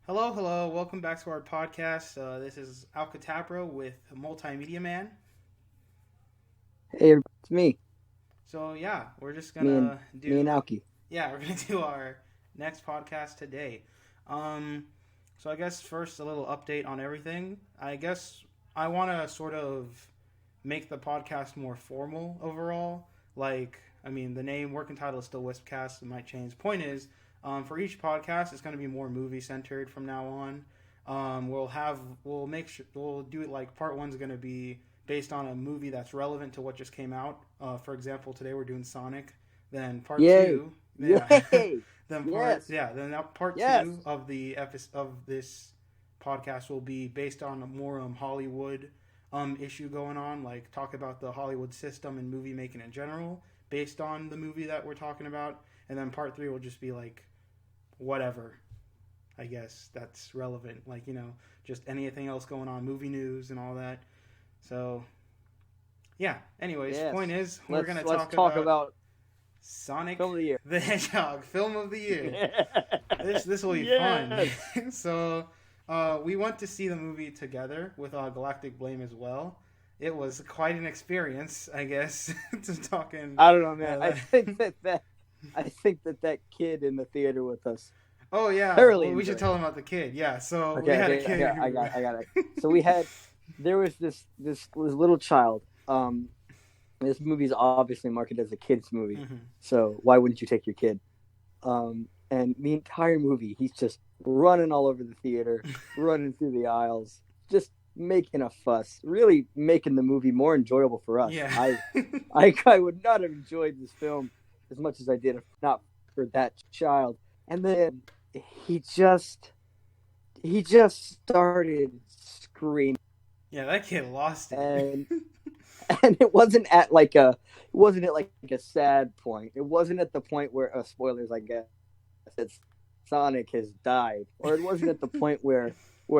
Hello, hello. Welcome back to our podcast. This is Alcatabra with Multimedia Man. Hey, it's me, So yeah, we're just me and gonna me and do Alki. we're gonna do our next podcast today. Um, so I guess first a little update on everything. I guess I want to sort of make the podcast more formal overall. The name working title is still Wispcast. It might change. Point is, for each podcast, it's going to be more movie centered from now on. We'll do it like part one's going to be based on a movie that's relevant to what just came out. For example, today we're doing Sonic. Then part Yay! two, yeah. Yay! Yes! Then part Yes! two of the episode of this podcast will be based on a more Hollywood issue going on, like talk about the Hollywood system and movie making in general, based on the movie that we're talking about. And then part three will just be like whatever, I guess that's relevant, like just anything else going on, movie news and all that. So yeah. Anyways, point Yes! is we're Let's gonna let's talk talk about about Sonic film of the year. the Hedgehog, film of the year. This will be fun. Yes! So we went to see the movie together with Galactic Blame as well. It was quite an experience, I guess, to talking. I don't know, man. Uh, I think that kid in the theater with us oh yeah, thoroughly well, we should enjoyed tell it. them about the kid. Yeah, so we Okay, had a okay, kid I got it. So we had there was this little child. This movie is obviously marketed as a kids movie, Mhm. so why wouldn't you take your kid? And the entire movie, he's just running all over the theater, running through the aisles, just making a fuss, really making the movie more enjoyable for us. Yeah. I would not have enjoyed this film as much as I did if not for that child. And then he just he just started screaming, Yeah, that kid lost it. and and it wasn't at like a sad point. It wasn't at the point where spoilers, I guess, it's Sonic has died, or it wasn't at the point where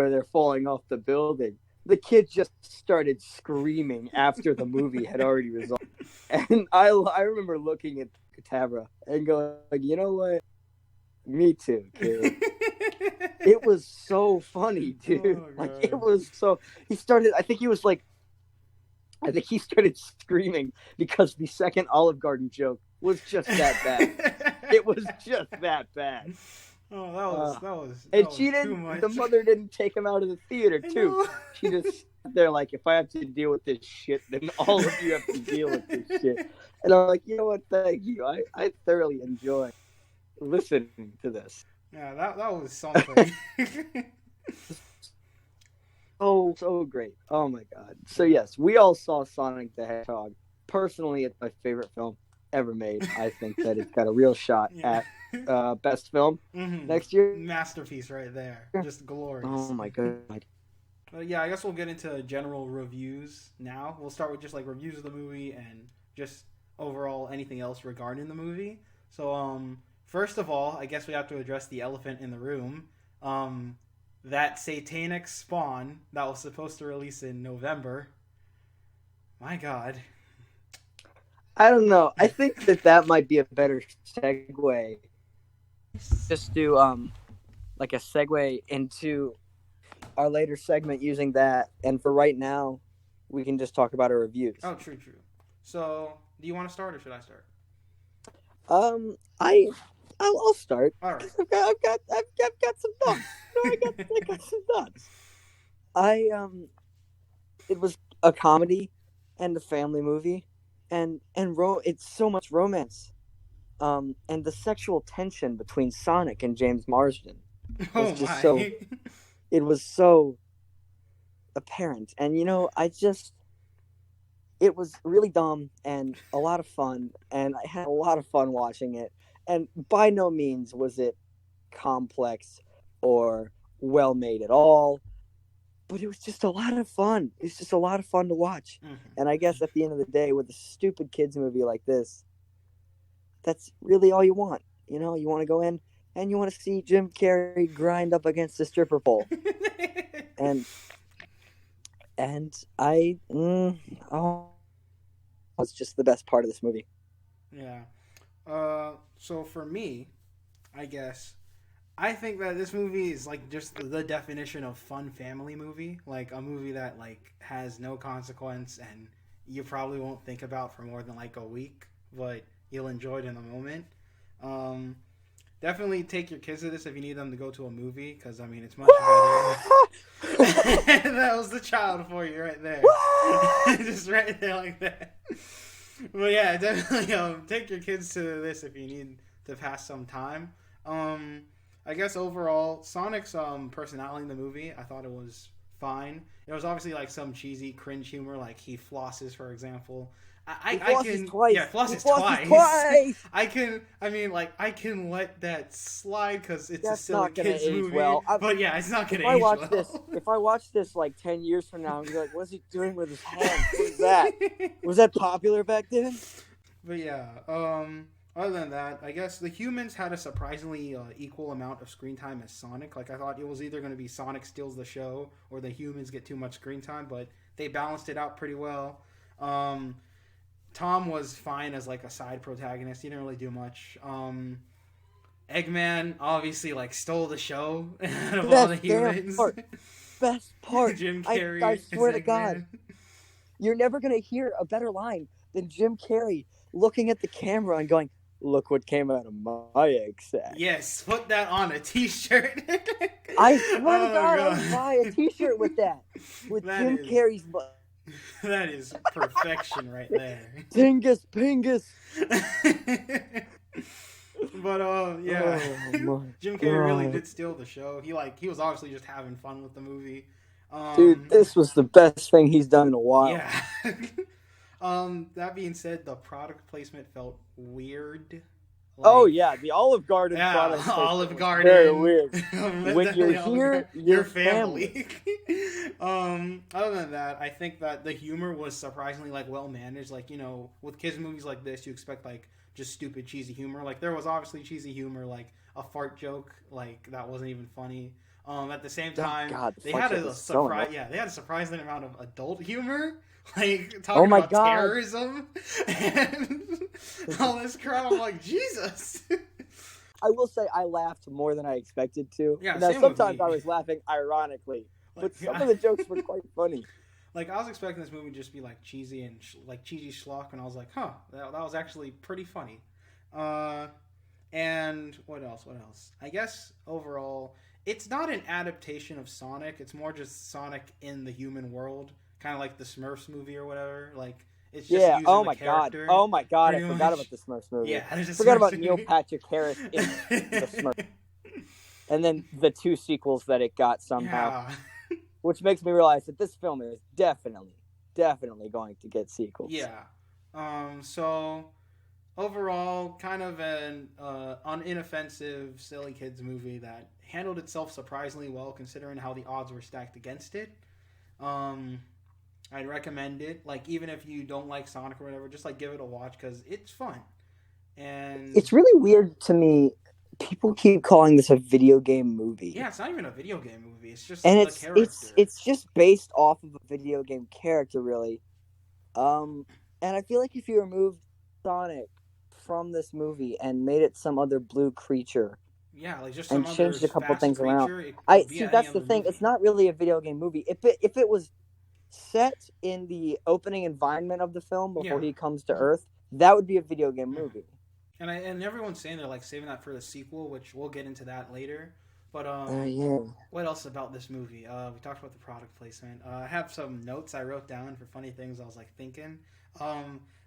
they're falling off the building. The kid just started screaming after the movie had already resolved, and I remember looking at Katabra and going, you know what? Me too, kid. It was so funny, dude. Oh Like god. it was so. He started. I think he started screaming because the second Olive Garden joke was just that bad. It was just that bad. Oh, that And was she too didn't. much. The mother didn't take him out of the theater I too. know. She just sat there like, if I have to deal with this shit, then all of you have to deal with this shit. And I'm like, you know what? Thank you. I thoroughly enjoy listening to this. Yeah, that was something. So great. Oh my god. So yes, we all saw Sonic the Hedgehog. Personally, it's my favorite film ever made. I think that it's got a real shot Yeah. at best film Hmm. next year. Masterpiece right there. Just glorious. Oh my god. But yeah, I guess we'll get into general reviews now. We'll start with just like reviews of the movie and just overall anything else regarding the movie. So, first of all, I guess we have to address the elephant in the room. Um, that satanic Spawn that was supposed to release in November. My God. I don't know. I think that might be a better segue. Just do like a segue into our later segment using that. And for right now, we can just talk about our reviews. Oh, true, true. So, do you want to start or should I start? Um, I I'll start. All right. I've got some thoughts. I got some thoughts. I It was a comedy and a family movie, and it's so much romance. And the sexual tension between Sonic and James Marsden was Oh just so. my. It was so apparent, and it was really dumb and a lot of fun, and I had a lot of fun watching it. And by no means was it complex or well made at all, but it was just a lot of fun. It's just a lot of fun to watch. Mhm. And I guess at the end of the day, with a stupid kids movie like this, that's really all you want. You want to go in and you want to see Jim Carrey grind up against a stripper pole, and oh, it's just the best part of this movie. Yeah. So for me, I guess I think that this movie is like just the definition of fun family movie, like a movie that like has no consequence and you probably won't think about for more than like a week, but you'll enjoy it in the moment. Um, Definitely take your kids to this if you need them to go to a movie, because I mean it's much better. That was the child for you right there, just right there like that. But yeah, definitely take your kids to this if you need to pass some time. I guess overall, Sonic's personality in the movie, I thought it was fine. There was obviously like some cheesy cringe humor, like he flosses, for example. I can twice. Yeah, flosses twice. I can let that slide because it's That's a silly not gonna kids age movie. well. But yeah, it's not gonna age well. If I watch this like 10 years from now, I'm gonna be like, what's he doing with his hand? What is that? Was that popular back then? But yeah, other than that, I guess the humans had a surprisingly equal amount of screen time as Sonic. Like, I thought it was either going to be Sonic steals the show or the humans get too much screen time, but they balanced it out pretty well. Tom was fine as, like, a side protagonist. He didn't really do much. Eggman obviously, like, stole the show out of all the humans. Best part. Jim Carrey. I swear to God. You're never going to hear a better line than Jim Carrey looking at the camera and going, look what came out of my egg sack. Yes, put that on a t-shirt. I swear to God, I would buy a t-shirt with that. With that Jim Carrey's butt. That is perfection right there. Tingus Pingus. But yeah. Jim Carrey really did steal the show. He was obviously just having fun with the movie. Dude, this was the best thing he's done in a while. Yeah. That being said, the product placement felt weird. Like, the Olive Garden product placement. Olive Garden. Very weird. When you're here, your family. Other than that, I think that the humor was surprisingly like well managed. Like, you know, with kids movies like this, you expect like just stupid cheesy humor. Like there was obviously cheesy humor, like a fart joke, like that wasn't even funny. At the same time, they had a surprising amount of adult humor. Like, talking about terrorism and all this crap. I'm like, Jesus. I will say I laughed more than I expected to. Yeah, now, sometimes I was laughing ironically, but some of the jokes were quite funny. Like, I was expecting this movie to just be, like, cheesy and, like, cheesy schlock, and I was like, huh, that was actually pretty funny. And what else? I guess, overall, it's not an adaptation of Sonic. It's more just Sonic in the human world. Kind of like the Smurfs movie or whatever. Like, it's just using the character. Oh my god, I forgot about the Smurfs movie. Yeah, I forgot about Neil Patrick Harris in the Smurfs. And then the 2 sequels that it got somehow. Yeah. Which makes me realize that this film is definitely going to get sequels. Yeah. So, overall, kind of an inoffensive, silly kids movie that handled itself surprisingly well considering how the odds were stacked against it. I'd recommend it. Like, even if you don't like Sonic or whatever, just, like, give it a watch because it's fun. And it's really weird to me. People keep calling this a video game movie. Yeah, it's not even a video game movie. It's just and it's just based off of a video game character, really. And I feel like if you removed Sonic from this movie and made it some other blue creature, yeah, like just some and changed a couple things creature, around. That's the thing. Movie. It's not really a video game movie. If it was set in the opening environment of the film before he comes to Earth, that would be a video game movie. And everyone's saying they're like saving that for the sequel, which we'll get into that later. But what else about this movie? We talked about the product placement. I have some notes I wrote down for funny things I was like thinking.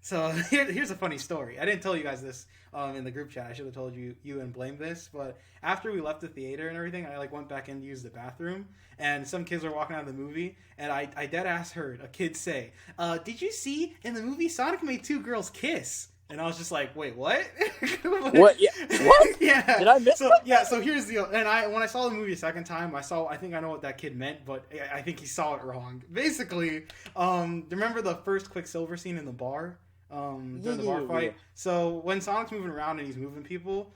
So here's a funny story. I didn't tell you guys this in the group chat. I should have told you and Blame this. But after we left the theater and everything, I like went back in to use the bathroom, and some kids were walking out of the movie, and I dead ass heard a kid say, "Did you see in the movie Sonic made 2 girls kiss?" And I was just like, "Wait, what?" What? Yeah. What? Yeah. Did I miss so, yeah. So here's the when I saw the movie a second time, I think I know what that kid meant, but I think he saw it wrong. Basically, remember the first Quicksilver scene in the bar? During the bar fight. Yeah. So when Sonic's moving around and he's moving people,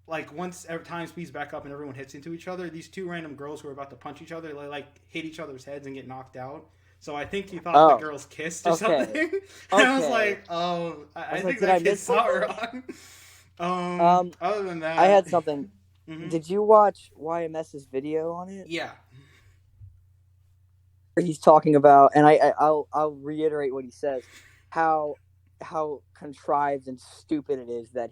like once time speeds back up and everyone hits into each other, these 2 random girls who are about to punch each other, they like hit each other's heads and get knocked out. So I think he thought the girls kissed or something. And I was like, I think that kid saw it wrong. Other than that, I had something. Mm-hmm. Did you watch YMS's video on it? Yeah. He's talking about, and I'll reiterate what he says, how contrived and stupid it is that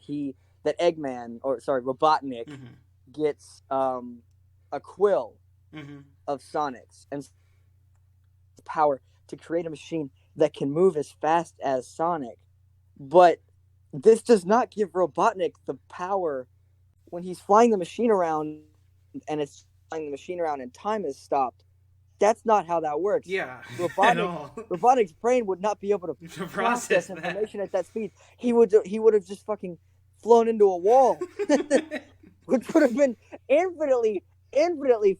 Eggman, or sorry, Robotnik, Mm-hmm. gets a quill Mm-hmm. of Sonic's and power to create a machine that can move as fast as Sonic, but this does not give Robotnik the power when he's flying the machine around and it's flying the machine around and time is stopped. That's not how that works. Yeah. At all. Robotic's brain would not be able to To process that. information at that speed. He would have just fucking flown into a wall, which would have been infinitely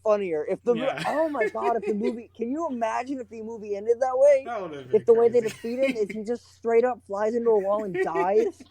funnier if the oh my god, if the movie, can you imagine if the movie ended that way? That would have been If the crazy. way they defeat him is he just straight up flies into a wall and dies,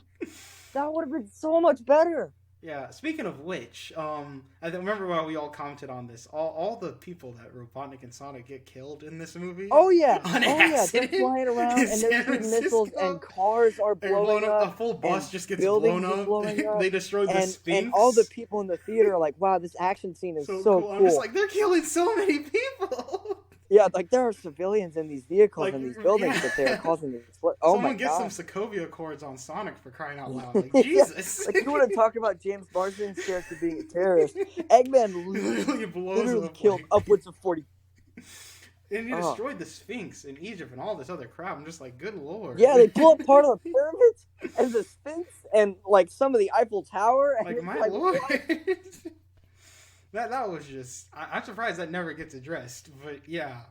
that would have been so much better. Yeah, speaking of which, I remember when we all commented on this. All the people that Robotnik and Sonic get killed in this movie. Oh yeah, on accident, they're flying around and they're shooting missiles and cars are blowing up. A full bus just gets blown up. They destroyed the Sphinx. And all the people in the theater are like, "Wow, this action scene is so cool." I'm just like, they're killing so many people. Yeah, like there are civilians in these vehicles and these buildings that they're causing this. Oh my god! Someone get some Sokovia Accords on Sonic for crying out loud! Like Jesus! Like, you want to talk about James Marsden's character being a terrorist? Eggman literally killed upwards of 40. And he destroyed the Sphinx in Egypt and all this other crap. I'm just like, good lord! Yeah, they blew up part of the pyramids and the Sphinx and like some of the Eiffel Tower. And like my lord! That was just... I'm surprised that never gets addressed. But yeah.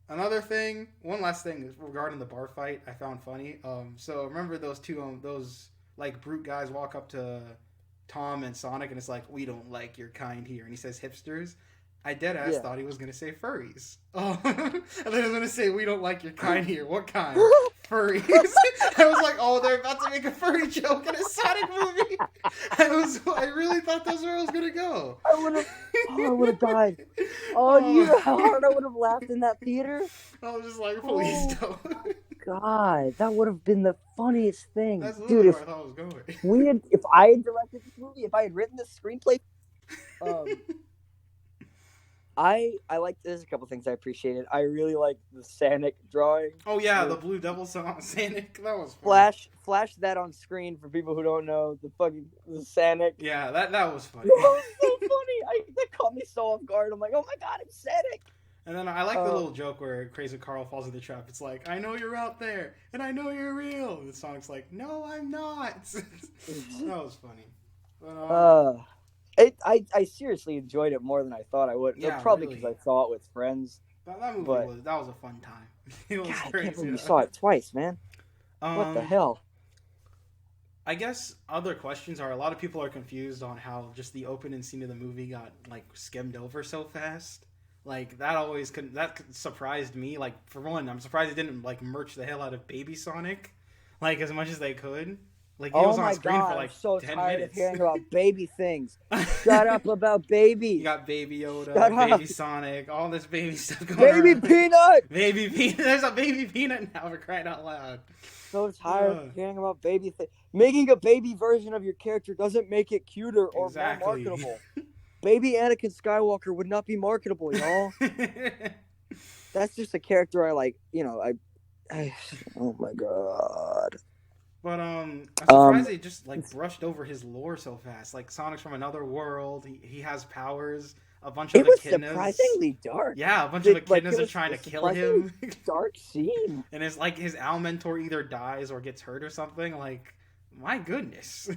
Another thing... One last thing regarding the bar fight I found funny. So remember those two... those like brute guys walk up to Tom and Sonic and it's like, we don't like your kind here. And he says hipsters. I deadass thought he was going to say furries. And then I was going to say, we don't like your kind here. What kind? Furries. I was like, oh, they're about to make a furry joke in a Sonic movie. I really thought that's where I was going to go. I would have died. Oh, do you know how hard I would have laughed in that theater? I was just like, please don't. God, that would have been the funniest thing. That's dude, where I thought it was going. If I had directed this movie, if I had written this screenplay, I like. There's a couple things I appreciated. I really like the Sanic drawing. Oh yeah, the Blue Devil Sanic. That was funny. Flash that on screen for people who don't know the Sanic. Yeah, that was funny. That was so funny. That caught me so off guard. I'm like, oh my god, it's Sanic. And then I like the little joke where Crazy Carl falls in the trap. It's like, I know you're out there, and I know you're real. And Sonic's like, no, I'm not. That was funny. But, I seriously enjoyed it more than I thought I would. Yeah, probably really. because I saw it with friends. That movie was a fun time. It was God, crazy. I can't believe you saw it twice, man. What the hell? I guess other questions are, a lot of people are confused on how just the opening scene of the movie got like skimmed over so fast. Like that surprised me. Like for one, I'm surprised they didn't like merch the hell out of Baby Sonic, like as much as they could. Like he was on screen for like I'm so 10 tired minutes. of hearing about baby things. Shut up about baby. You got Baby Yoda, Shut Baby up. Sonic, all this baby stuff going Baby on. Peanut. Baby Peanut. There's a Baby Peanut now, for crying out loud. So tired of hearing about baby things. Making a baby version of your character doesn't make it cuter or more marketable. Baby Anakin Skywalker would not be marketable, y'all. That's just a character I like. Oh my god. But I'm surprised they just like brushed over his lore so fast. Like Sonic's from another world. He has powers. A bunch of echidnas. It was surprisingly dark. Yeah, a bunch of echidnas are trying to kill him. Dark scene. And it's like his Almentor either dies or gets hurt or something. Like, my goodness.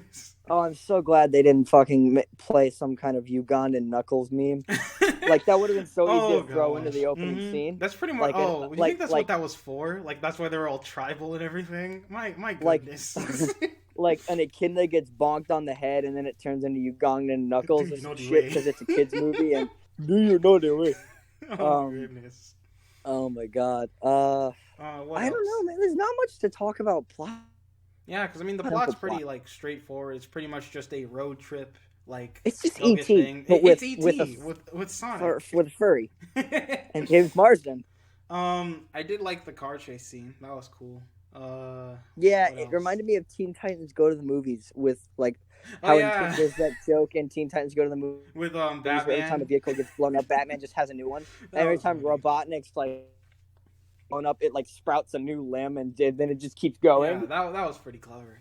Oh, I'm so glad they didn't fucking play some kind of Ugandan Knuckles meme. Like, that would have been so easy to throw into the opening scene. That's pretty much... you think that's what that was for? Like, that's why they were all tribal and everything? My goodness. Like, an echidna gets bonked on the head, and then it turns into Ugandan Knuckles or some shit because it's a kid's movie, and do you know the way? Oh, goodness. Oh, my God. I don't know, man. There's not much to talk about plot. Yeah, because, I mean, the plot's pretty, like, straightforward. It's pretty much just a road trip, like... It's just E.T., but it's E.T. with Sonic. With a furry. And James Marsden. I did like the car chase scene. That was cool. Yeah, it reminded me of Teen Titans Go to the Movies with, like, Oh How yeah, there's that joke in Teen Titans Go to the Movies with where every time a Batman. vehicle gets blown up, Batman just has a new one. That Every was time funny. Robotnik's like blown up, it like sprouts a new limb, and then it just keeps Yeah, going. that was pretty clever.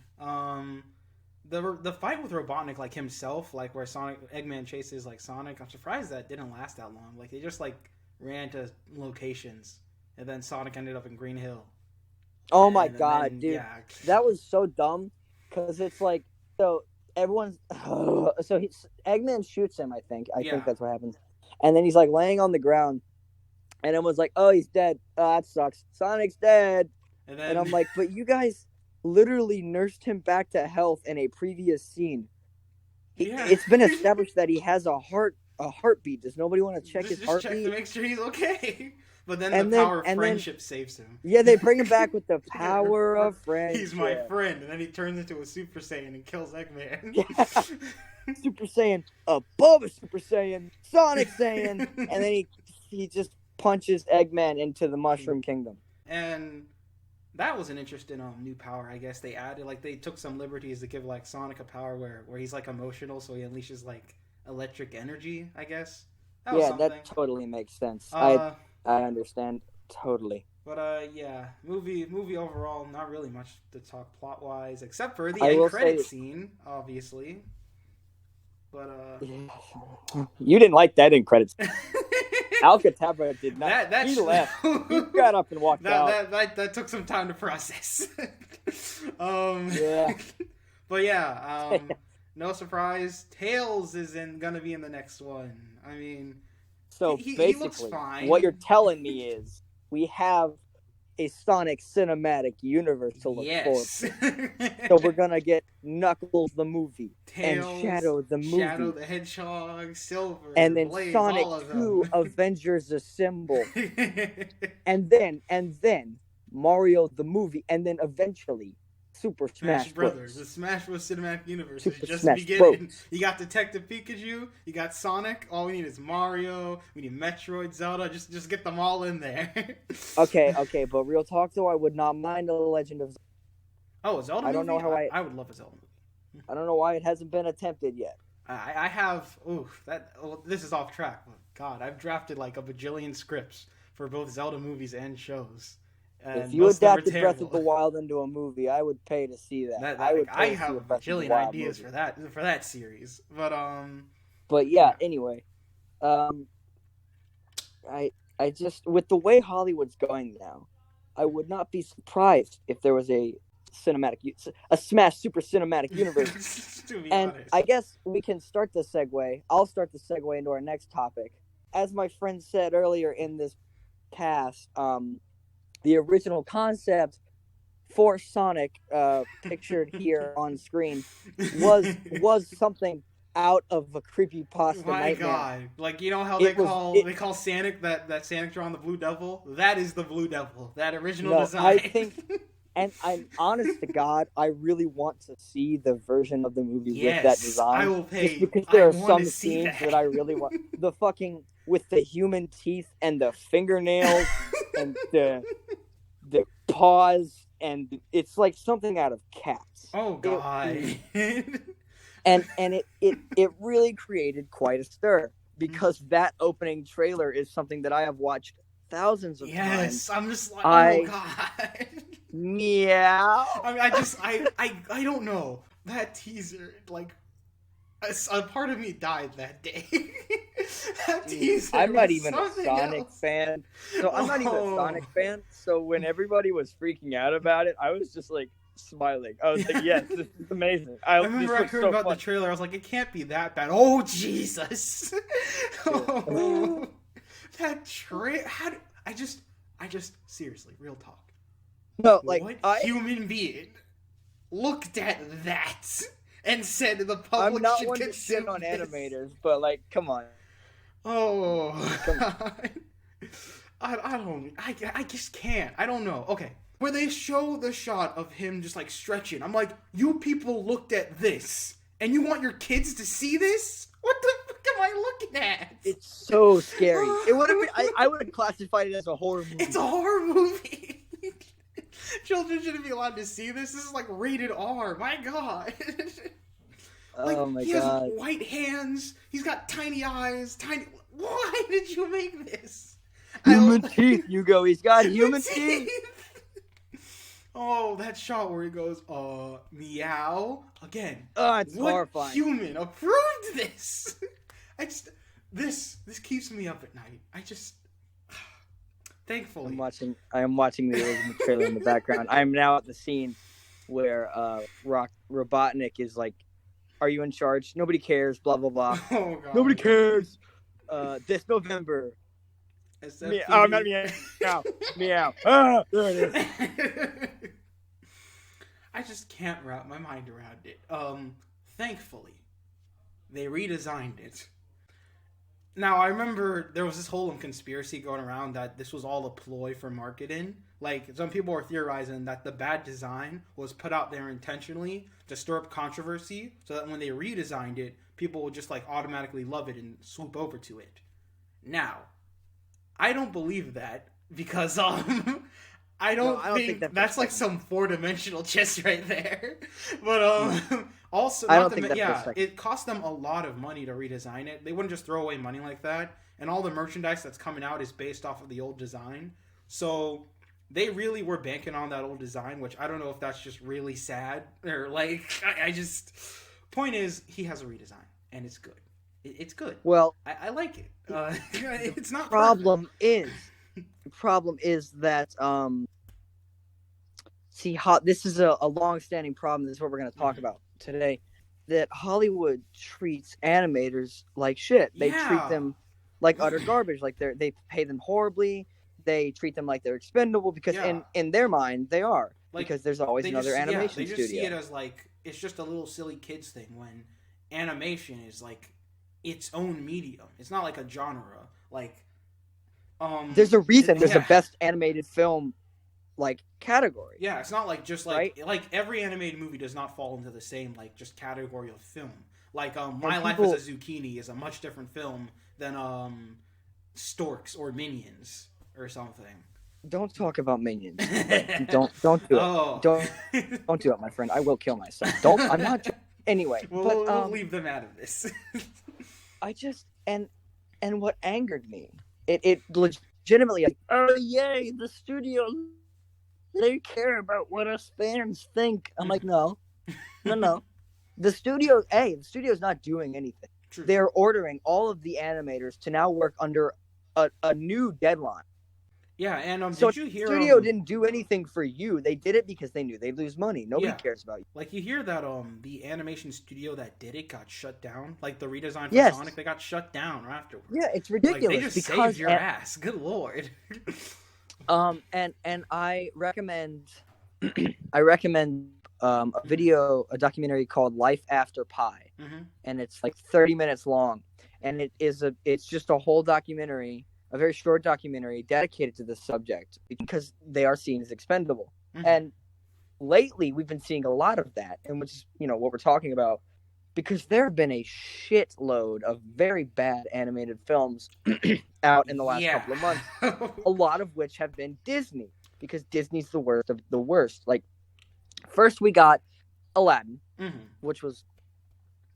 The fight with Robotnik, like himself, like where Eggman chases like Sonic, I'm surprised that didn't last that long. Like they just like ran to locations, and then Sonic ended up in Green Hill. Oh my And god, then, dude, yeah, that was so dumb because it's like so everyone's so Eggman shoots him. I yeah, think that's what happens, and then he's like laying on the ground, and everyone's like, "Oh, he's dead. Oh, that sucks. Sonic's dead." and And then I'm like, "But you guys literally nursed him back to health in a previous scene. yeah, It's been established that he has a heartbeat. Does nobody want to check his just check to heartbeat?" make sure he's okay. But then And the then power of friendship saves him. yeah, they bring him back with the power of friendship. He's my friend, and then he turns into a Super Saiyan and kills Eggman. Yeah. Super Saiyan above a Super Saiyan, Sonic Saiyan, and then he just punches Eggman into the Mushroom Kingdom. And that was an interesting new power. I guess they added, like, they took some liberties to give like Sonic a power where he's like emotional, so he unleashes like electric energy. I guess that was something. That totally makes sense. I understand totally. But yeah, movie overall, not really much to talk plot wise, except for the I end will credit say- scene, obviously. But You didn't like that in credits. Alcatraz did not. That's He left. He got up and walked out. that took some time to process. Yeah. But yeah, no surprise, Tails gonna be in the next one. I mean, So he basically, looks fine. what you're telling me is we have a Sonic cinematic universe to look forward to. So we're gonna get Knuckles the movie, Tails, and Shadow the movie, Shadow the Hedgehog, Silver, and then Blaze, Sonic all of 2 them. Avengers Assemble, and then Mario the movie, and then eventually Super Smash Brothers. Bros. The Smash Bros. Cinematic Universe Super is just Smash beginning. Bros. You got Detective Pikachu, you got Sonic. All we need is Mario. We need Metroid, Zelda. Just get them all in there. Okay, but real talk though, I would not mind a Legend of Zelda. Oh, a Zelda movie? I don't know how I would love a Zelda movie. I don't know why it hasn't been attempted yet. I have. This is off track. But God, I've drafted like a bajillion scripts for both Zelda movies and shows. And If you adapted Breath of the Wild into a movie, I would pay to see that. I have a bajillion ideas for that series. But yeah. Anyway, I just, with the way Hollywood's going now, I would not be surprised if there was a Smash Super Cinematic Universe. And honest, I guess we can start the segue. I'll start the segue into our next topic. As my friend said earlier in this cast, the original concept for Sonic, pictured here on screen, was something out of a creepypasta nightmare. My God! Like, you know how they call Sonic that Sonic drawn the Blue Devil? That is the Blue Devil. That original design. I think, and I'm honest to God, I really want to see the version of the movie with that design. I will pay. Just because there are some scenes that I really want. The fucking with the human teeth and the fingernails and the paws, and it's like something out of Cats. Oh God! And it really created quite a stir because that opening trailer is something that I have watched thousands of times. Yes, I'm just like, oh God. Meow. I mean, I don't know. That teaser, like, a part of me died that day. That teaser. I'm not even a Sonic else. fan. So I'm not even a Sonic fan. So when everybody was freaking out about it, I was just like smiling. I was like, yes, this is amazing. I remember I heard about the trailer. I was like, it can't be that bad. Oh, Jesus. Oh, that trailer. I just seriously, real talk. No, like, what human being looked at that and said the public I'm not should one to shit on animators, but like, come on. Oh, God. I just can't. I don't know. Okay. Where they show the shot of him just like stretching. I'm like, you people looked at this and you want your kids to see this? What the fuck am I looking at? It's so scary. It would have been, I would have classified it as a horror movie. It's a horror movie. Children shouldn't be allowed to see this. This is like rated R. My God. Like, Oh my he god. has white hands. He's got tiny eyes. Why did you make this? Human teeth, Hugo. He's got human teeth. Oh, that shot where he goes, meow. Again. Oh, it's what horrifying. human approved this? This keeps me up at night. Thankfully. I am watching the original trailer in the background. I am now at the scene where Robotnik is like, "Are you in charge? Nobody cares." Blah blah blah. Oh god. Nobody cares. This November. Meow. Meow. Meow. Ah, there it is. I just can't wrap my mind around it. Thankfully, they redesigned it. Now, I remember there was this whole conspiracy going around that this was all a ploy for marketing. Like, some people were theorizing that the bad design was put out there intentionally to stir up controversy so that when they redesigned it, people would just, like, automatically love it and swoop over to it. Now, I don't believe that because, I don't think that's like some 4-dimensional chess right there. But also, I don't think it cost them a lot of money to redesign it. They wouldn't just throw away money like that. And all the merchandise that's coming out is based off of the old design. So they really were banking on that old design, which I don't know if that's just really sad or like I just. Point is, he has a redesign and it's good. It's good. Well, I like it. It's not. The problem is that this is a long-standing problem. This is what we're going to talk about today. That Hollywood treats animators like shit. They treat them like utter garbage. Like they pay them horribly. They treat them like they're expendable because in their mind they are. Like, because there's always another animation studio. They just see it as like it's just a little silly kids thing when animation is like its own medium. It's not like a genre. Like there's a reason there's a best animated film like category. Yeah, it's not like just like like every animated movie does not fall into the same like just category of film. Like My Life as a Zucchini is a much different film than Storks or Minions or something. Don't talk about Minions. don't do it. Oh. Don't do it, my friend. I will kill myself. I'm not. Anyway, we'll leave them out of this. I just and what angered me, it legitimately like, oh yay, the studio, they care about what us fans think. I'm like, no. The studio's not doing anything. True. They're ordering all of the animators to now work under a new deadline. Yeah, and so did you hear? The studio didn't do anything for you. They did it because they knew they'd lose money. Nobody cares about you. Like, you hear that the animation studio that did it got shut down? Like, the redesign for Sonic, they got shut down afterwards. Yeah, it's ridiculous. Like, they just saved your ass. Good lord. And I recommend a documentary called Life After Pi. Mm-hmm. And it's like 30 minutes long. And it's just a whole documentary, a very short documentary dedicated to this subject because they are seen as expendable. Mm-hmm. And lately we've been seeing a lot of that, and which is, what we're talking about, because there have been a shitload of very bad animated films out in the last couple of months, a lot of which have been Disney, because Disney's the worst of the worst. Like, first we got Aladdin, which was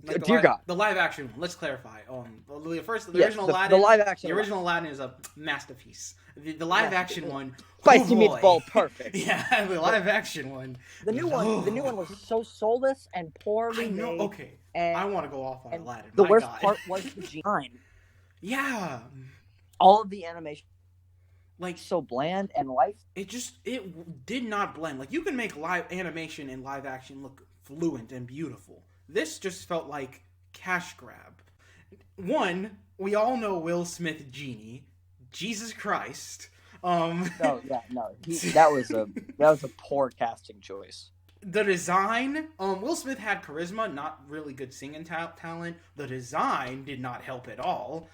like dear God. The live action one. Let's clarify. The original Aladdin. The live action. The original Aladdin is a masterpiece. The live action one. Spicy meatball, perfect. Yeah, the live action one. The new one was so soulless and poorly made. Okay, I want to go off on Aladdin. The worst part was the design. Yeah, all of the animation, like, so bland and life. It did not blend. Like, you can make live animation and live action look fluent and beautiful. This just felt like cash grab. One, we all know Will Smith Genie. Jesus Christ. That was a poor casting choice. The design, Will Smith had charisma, not really good singing talent. The design did not help at all.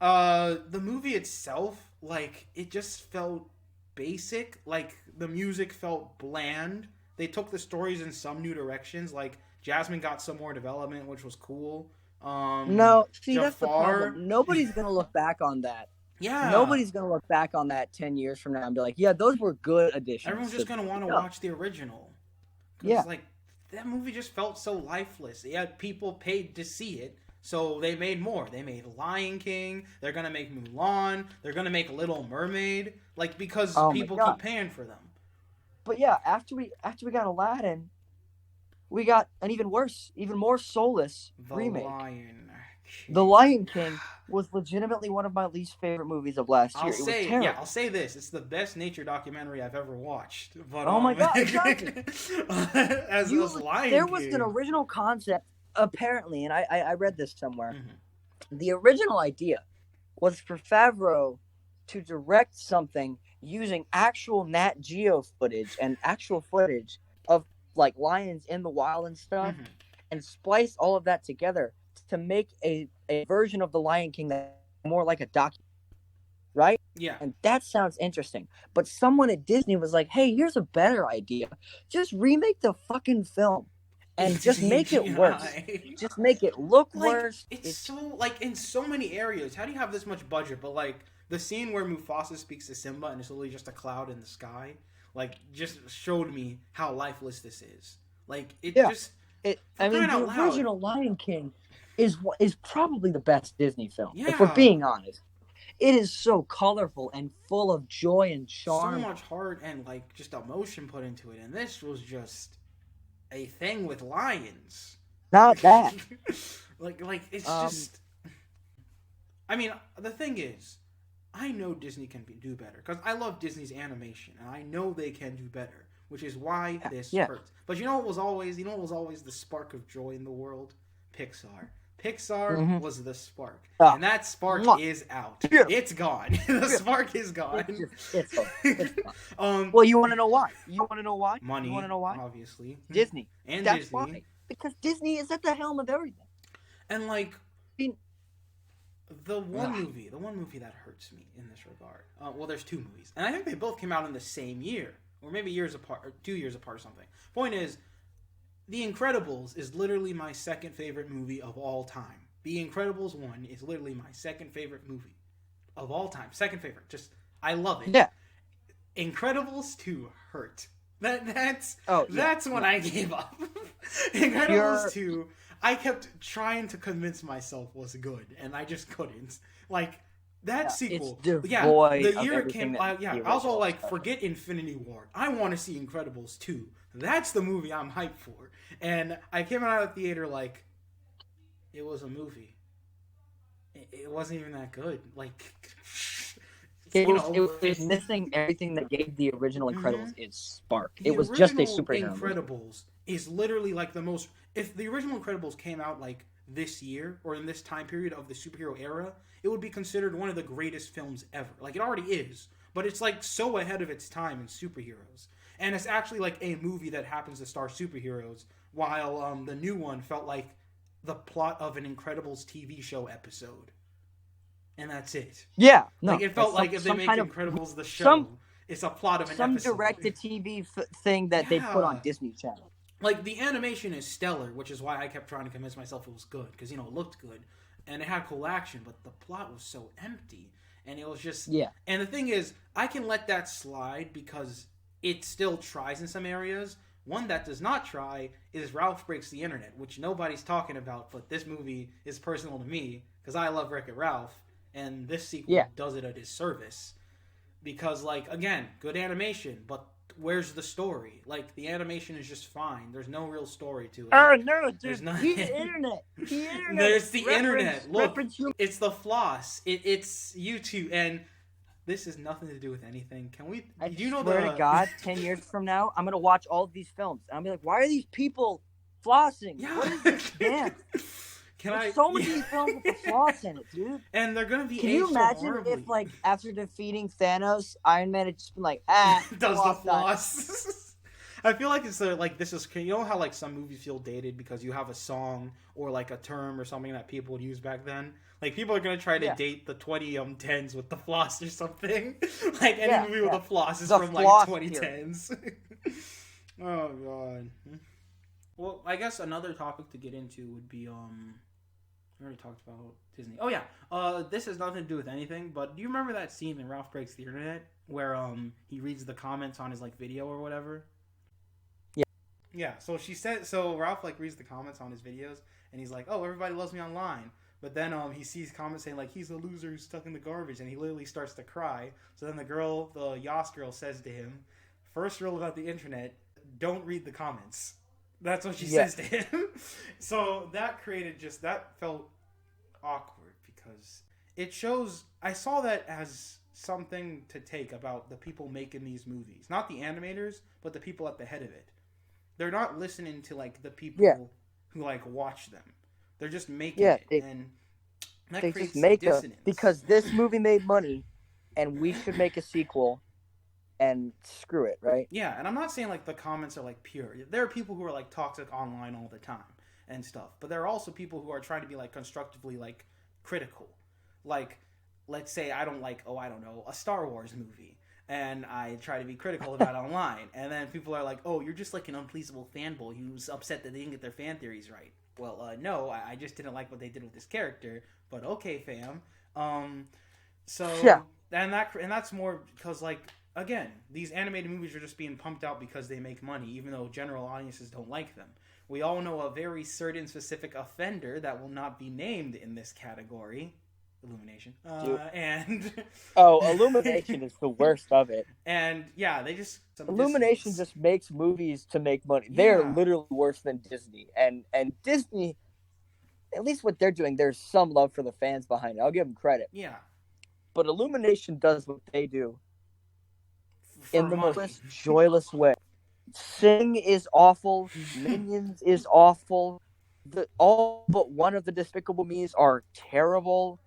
The movie itself, like, it just felt basic. Like, the music felt bland. They took the stories in some new directions. Like, Jasmine got some more development, which was cool. That's the problem. Nobody's going to look back on that. Yeah. Nobody's going to look back on that 10 years from now and be like, yeah, those were good additions. Everyone's just going to want to watch the original. Yeah. Like, that movie just felt so lifeless. Yet people paid to see it, so they made more. They made Lion King. They're gonna make Mulan. They're gonna make Little Mermaid. Like, because people keep paying for them. But yeah, after we got Aladdin, we got an even more soulless remake. The Lion King was legitimately one of my least favorite movies of last year. I'll say this: it's the best nature documentary I've ever watched. But, oh my god! Exactly. as Lion there King. was an original concept, apparently, and I read this somewhere. Mm-hmm. The original idea was for Favreau to direct something using actual Nat Geo footage and actual footage of like lions in the wild and stuff, mm-hmm. and splice all of that together to make a version of the Lion King that more like a documentary, right? Yeah. And that sounds interesting. But someone at Disney was like, hey, here's a better idea. Just remake the fucking film and just make it worse. Just make it look worse. It's so, like, in so many areas. How do you have this much budget? But, like, the scene where Mufasa speaks to Simba and it's literally just a cloud in the sky, like, just showed me how lifeless this is. Like, it just... the original Lion King is probably the best Disney film, if we're being honest. It is so colorful and full of joy and charm. So much heart and, like, just emotion put into it. And this was just a thing with lions. Not that. like, it's just... I mean, the thing is, I know Disney can do better. Because I love Disney's animation. And I know they can do better. Which is why this hurts. But you know what was always the spark of joy in the world? Pixar. Pixar was the spark. And that spark is out. It's gone. The spark is gone. It's gone. Well, you want to know why? Money. You want to know why? Obviously. Disney. And That's Disney. Why. Because Disney is at the helm of everything. And, like, the one movie that hurts me in this regard. Well, there's two movies. And I think they both came out in the same year. Or maybe years apart, or 2 years apart or something. Point is, The Incredibles is literally my second favorite movie of all time. The Incredibles 1 is literally my second favorite movie of all time. Second favorite. Just, I love it. Yeah. Incredibles 2 hurt. That's when I gave up. Incredibles 2, I kept trying to convince myself was good, and I just couldn't. Like, that sequel, the year it came out, I was all like, forget Infinity War. I want to see Incredibles 2. That's the movie I'm hyped for. And I came out of the theater like, it was a movie. It wasn't even that good. Like, it was missing everything that gave the original Incredibles its spark. It was just a superhero Incredibles movie. Is literally like the most... If the original Incredibles came out like this year, or in this time period of the superhero era, it would be considered one of the greatest films ever. Like, it already is. But it's, like, so ahead of its time in superheroes. And it's actually, like, a movie that happens to star superheroes, while the new one felt like the plot of an Incredibles TV show episode. And that's it. Yeah. No, like, it felt like if they make Incredibles the show, it's a plot of an episode. Some direct-to-TV thing that they put on Disney Channel. Like, the animation is stellar, which is why I kept trying to convince myself it was good. Because, it looked good. And it had cool action, but the plot was so empty. And it was just... Yeah. And the thing is, I can let that slide because it still tries in some areas. One that does not try is Ralph Breaks the Internet, which nobody's talking about, but this movie is personal to me because I love Wreck-It Ralph. And this sequel does it a disservice. Because, like, again, good animation, but where's the story? Like, the animation is just fine. There's no real story to it. Oh, no, there's the internet. The internet. There's the internet. Look, it's the floss. It's YouTube, and this has nothing to do with anything. Can we... I swear to God, 10 years from now, I'm going to watch all of these films, and I'll be like, why are these people flossing? Yeah. What is this dance? There's so many films with the floss in it, dude. And they're gonna be. Can you imagine if, like, after defeating Thanos, Iron Man had just been like, does the floss? I feel like it's like this is. You know how like some movies feel dated because you have a song or like a term or something that people would use back then. Like people are gonna try to date the 2010s with the floss or something. Like any movie with a floss is from like 2010s. Oh god. Well, I guess another topic to get into would be we already talked about Disney. Oh yeah, this has nothing to do with anything, but do you remember that scene in Ralph Breaks the Internet where he reads the comments on his like video or whatever? Yeah, so she said. So Ralph like reads the comments on his videos, and he's like, "Oh, everybody loves me online." But then he sees comments saying like he's a loser who's stuck in the garbage, and he literally starts to cry. So then the Yas girl, says to him, "First rule about the internet: don't read the comments." That's what she says to him. So that felt awkward because it shows. I saw that as something to take about the people making these movies, not the animators, but the people at the head of it. They're not listening to like the people who like watch them. They're just making it, and that they creates just make dissonance. because this movie made money, and we should make a sequel, and screw it, right? Yeah, and I'm not saying like the comments are like pure. There are people who are like toxic online all the time and stuff, but there are also people who are trying to be like constructively like critical. Like, let's say I don't like a Star Wars movie, and I try to be critical about it online, and then people are like, "Oh, you're just like an unpleasable fanboy who's upset that they didn't get their fan theories right." Well, no, I just didn't like what they did with this character, but okay, fam. And that's more because like again, these animated movies are just being pumped out because they make money, even though general audiences don't like them. We all know a very certain specific offender that will not be named in this category. Illumination. Illumination is the worst of it. And yeah, they just Illumination just makes movies to make money. They're literally worse than Disney. And Disney, at least what they're doing, there's some love for the fans behind it. I'll give them credit. Yeah. But Illumination does what they do in the most joyless way. Sing is awful. Minions is awful. All but one of the Despicable Me's are terrible.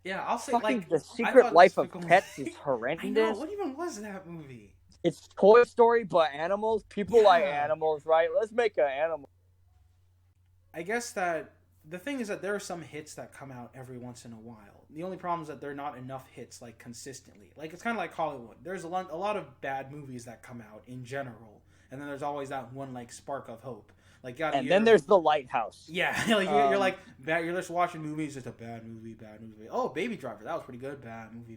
Yeah, I'll say like The Secret Life of Pets is horrendous. I know. What even was that movie? It's Toy Story but animals. People like animals, right? Let's make an animal. I guess that the thing is that there are some hits that come out every once in a while. The only problem is that there are not enough hits like consistently. Like it's kind of like Hollywood. There's a lot of bad movies that come out in general, and then there's always that one like spark of hope. Like then there's The Lighthouse. Yeah, like you're just watching movies. It's a bad movie. Oh, Baby Driver, that was pretty good. Bad movie.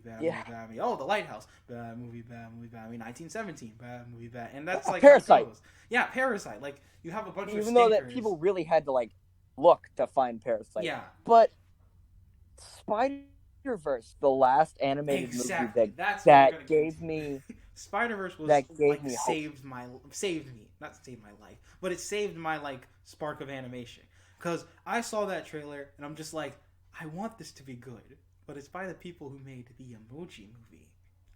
Oh, The Lighthouse, bad movie. 1917, bad movie. And that's like Parasite. Yeah, Parasite. Like you have a bunch of even though that people really had to like look to find Parasite. Yeah, but Spider-Verse, the last animated movie that gave me Spider-Verse was saved me, not saved my life, but it saved my like spark of animation because I saw that trailer and I'm just like, I want this to be good, but it's by the people who made the Emoji Movie.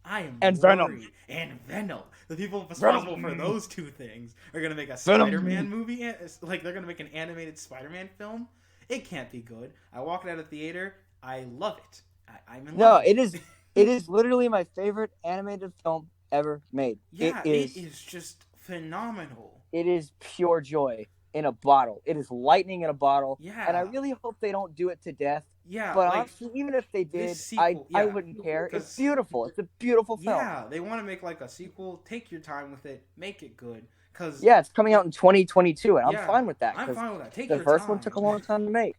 I am worried. And Venom. The people responsible for those two things are gonna make a Spider-Man movie. Like they're gonna make an animated Spider-Man film. It can't be good. I walked out of the theater. I love it. I'm in love. No, it is literally my favorite animated film ever made. Yeah, it is just phenomenal. It is pure joy in a bottle. It is lightning in a bottle. Yeah. And I really hope they don't do it to death. Yeah. But honestly, even if they did, sequel, I wouldn't care. It's beautiful. It's a beautiful film. Yeah, they want to make like a sequel. Take your time with it. Make it good. It's coming out in 2022, and I'm fine with that. I'm fine with that. Take the first one took a long time to make.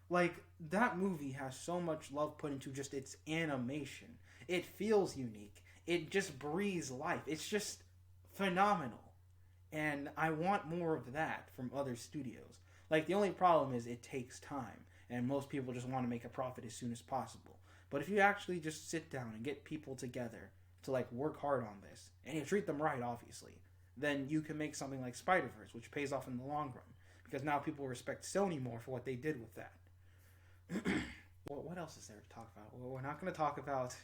Like, that movie has so much love put into just its animation. It feels unique. It just breathes life. It's just phenomenal. And I want more of that from other studios. Like, the only problem is it takes time. And most people just want to make a profit as soon as possible. But if you actually just sit down and get people together to, like, work hard on this, and you treat them right, obviously, then you can make something like Spider-Verse, which pays off in the long run. Because now people respect Sony more for what they did with that. Well, what else is there to talk about? Well, we're not going to talk about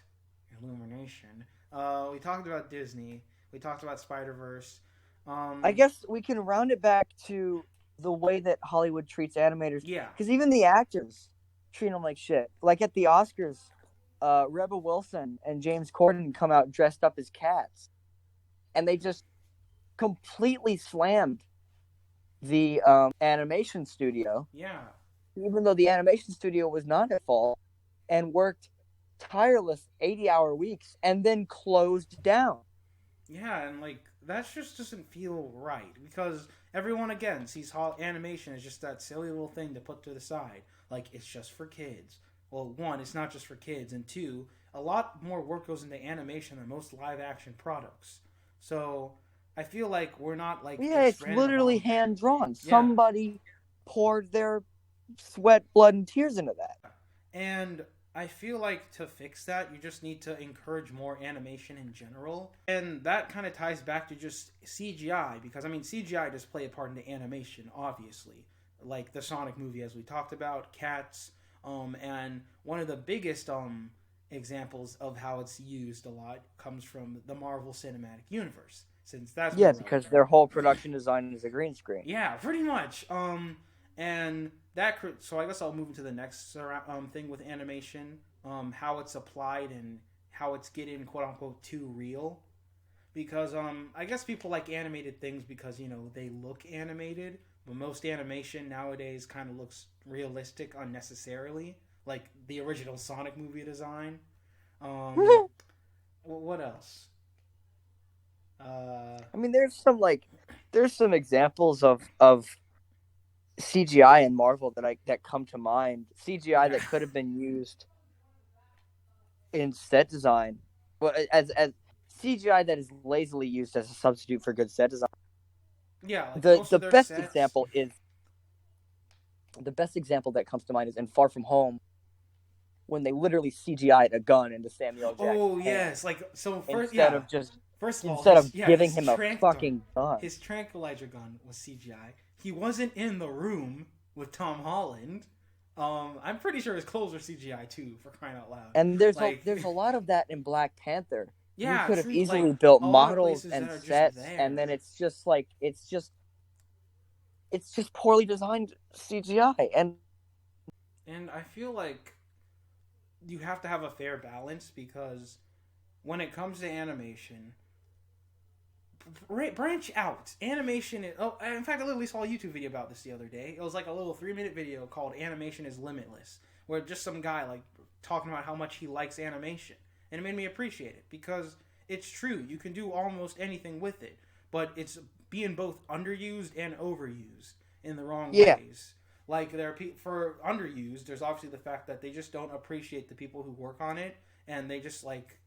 Illumination. We talked about Disney. We talked about Spider-Verse. I guess we can round it back to the way that Hollywood treats animators. Yeah. Because even the actors treat them like shit. Like at the Oscars, Rebel Wilson and James Corden come out dressed up as cats. And they just completely slammed the animation studio. Yeah. Even though the animation studio was not at fault and worked tireless 80-hour weeks and then closed down. Yeah, and like that just doesn't feel right because everyone again sees animation as just that silly little thing to put to the side. Like it's just for kids. Well, one, it's not just for kids, and two, a lot more work goes into animation than most live action products. So I feel like we're not like Yeah, it's expanding literally upon. hand drawn. Yeah, Somebody poured their sweat, blood, and tears into that. and I feel like to fix that, you just need to encourage more animation in general. And that kind of ties back to just CGI, because I mean, CGI does play a part in the animation, obviously. Like the Sonic movie, as we talked about, Cats, and one of the biggest examples of how it's used a lot comes from the Marvel Cinematic Universe, since that's more Yeah, because relevant. their whole production design is a green screen. Yeah, pretty much. And that so I guess I'll move into the next thing with animation, how it's applied and how it's getting quote unquote too real. Because I guess people like animated things because they look animated, but most animation nowadays kind of looks realistic unnecessarily, like the original Sonic movie design. Um, what else? I mean, there's some examples of CGI in Marvel that come to mind. CGI Yeah. that could have been used in set design, well, as CGI that is lazily used as a substitute for good set design. Yeah, like The most the of their best sets. example is the best example that comes to mind is in Far From Home when they literally CGI'd a gun into Samuel L. Oh Jackson's hand yes, like so first, instead yeah. of just First of all, instead his of giving his him a fucking gun. his tranquilizer gun was CGI. He wasn't in the room with Tom Holland. I'm pretty sure his clothes were CGI too, for crying out loud. And Like, there's a lot of that in Black Panther. You yeah, could have true. easily Like built a lot of models places that and are just sets, and then there. it's just poorly designed CGI. And I feel like you have to have a fair balance because when it comes to animation, branch out. Animation is. Oh, in fact, I literally saw a YouTube video about this the other day. It was like a little 3-minute video called "Animation is Limitless," where just some guy like talking about how much he likes animation, and it made me appreciate it because it's true. You can do almost anything with it, but it's being both underused and overused in the wrong Yeah, ways. Like there are for underused. There's obviously the fact that they just don't appreciate the people who work on it, and they just like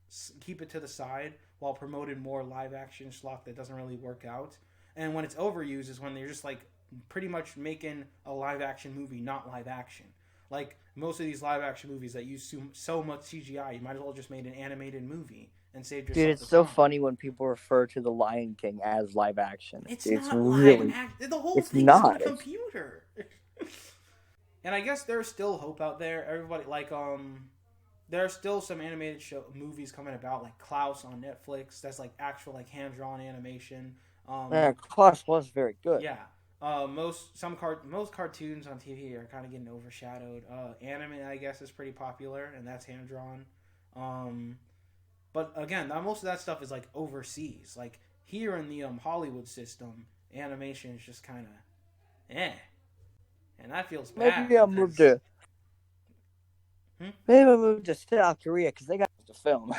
keep it to the side while promoting more live action schlock that doesn't really work out. And when it's overused is when they're just like pretty much making a live action movie not live action. Like most of these live action movies that use so much CGI, you might as well just made an animated movie and saved dude, yourself the it's so time. funny when people refer to The Lion King as live action. It's It's not live really, act. The whole it's thing's on a not. computer. And I guess there's still hope out there. Everybody like there are still some animated movies coming about, like Klaus on Netflix. That's like actual like hand drawn animation. Klaus was very good. Yeah. Most cartoons on TV are kind of getting overshadowed. Anime, I guess, is pretty popular, and that's hand drawn. But again, most of that stuff is like overseas. Like here in the Hollywood system, animation is just kind of and that feels bad. Maybe I'll move to South Korea because they got to film.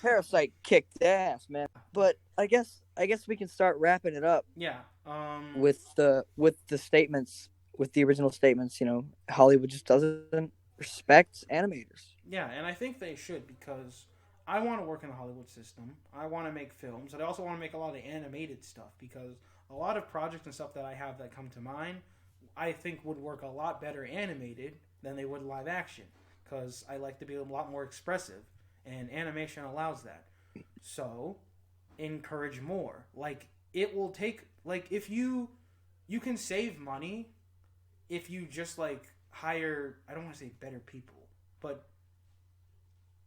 Parasite kicked ass, man. But I guess we can start wrapping it up. Yeah. With the statements, with the original statements. Hollywood just doesn't respect animators. Yeah, and I think they should because I want to work in the Hollywood system. I want to make films, and I also want to make a lot of animated stuff because a lot of projects and stuff that I have that come to mind, I think would work a lot better animated than they would live action because I like to be a lot more expressive, and animation allows that. So, encourage more. Like it will take if you can save money if you just like hire, I don't want to say better people, but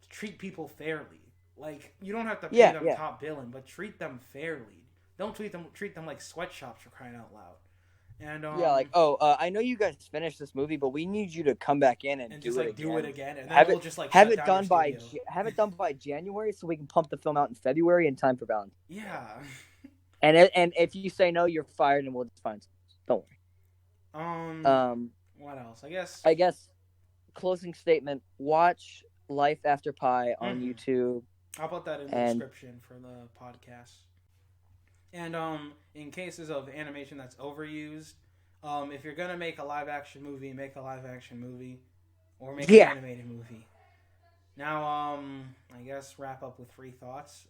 treat people fairly. Like you don't have to pay them top billing, but treat them fairly. Don't treat them like sweatshops for crying out loud. And I know you guys finished this movie, but we need you to come back in and do just it do it again, and then we'll just like have shut it down done your studio. have it done by January so we can pump the film out in February in time for Valentine's. Yeah. And if you say no, you're fired, and we'll just find. Don't worry. What else? I guess closing statement. Watch Life After Pi on YouTube. I'll put that in the description for the podcast. And in cases of animation that's overused, if you're gonna make a live action movie, make a live action movie, or make an animated movie. Now, I guess wrap up with 3 thoughts.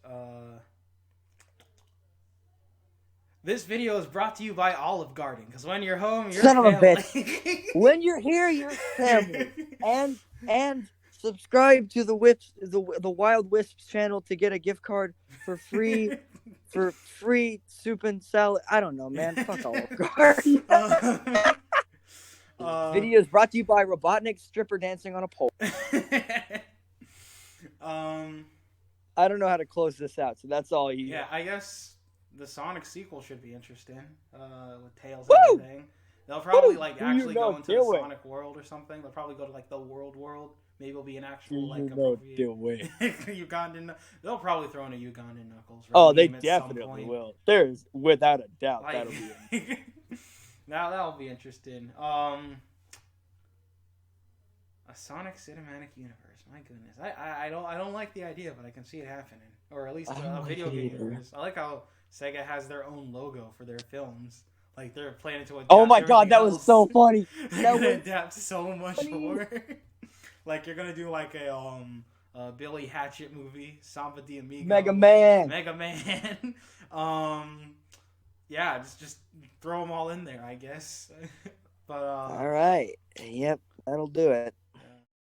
This video is brought to you by Olive Garden, because when you're home, you're Son of a family. When you're here, you're family. And subscribe to the Wild Wisps channel to get a gift card for free soup and salad. I don't know, man. Fuck Olive Garden. Video is brought to you by Robotnik stripper dancing on a pole. I don't know how to close this out, so that's all you. Yeah, I guess the Sonic sequel should be interesting. With Tails Woo! and everything. They'll probably actually go into the it. Sonic world or something. They'll probably go to the world. Maybe it'll be an actual Ugandan. They'll probably throw in a Ugandan Knuckles. Oh, they definitely will. There's without a doubt that'll be. Now that'll be interesting. A Sonic cinematic universe. My goodness, I don't like the idea, but I can see it happening, or at least a video game universe. I like how Sega has their own logo for their films. Like they're planning to adapt. Oh my god, that was so funny. They're gonna adapt so much more. Like you're gonna do a Billy Hatchet movie, Samba de Amigo, Mega Man. Yeah, just throw them all in there, I guess. But all right, yep, that'll do it.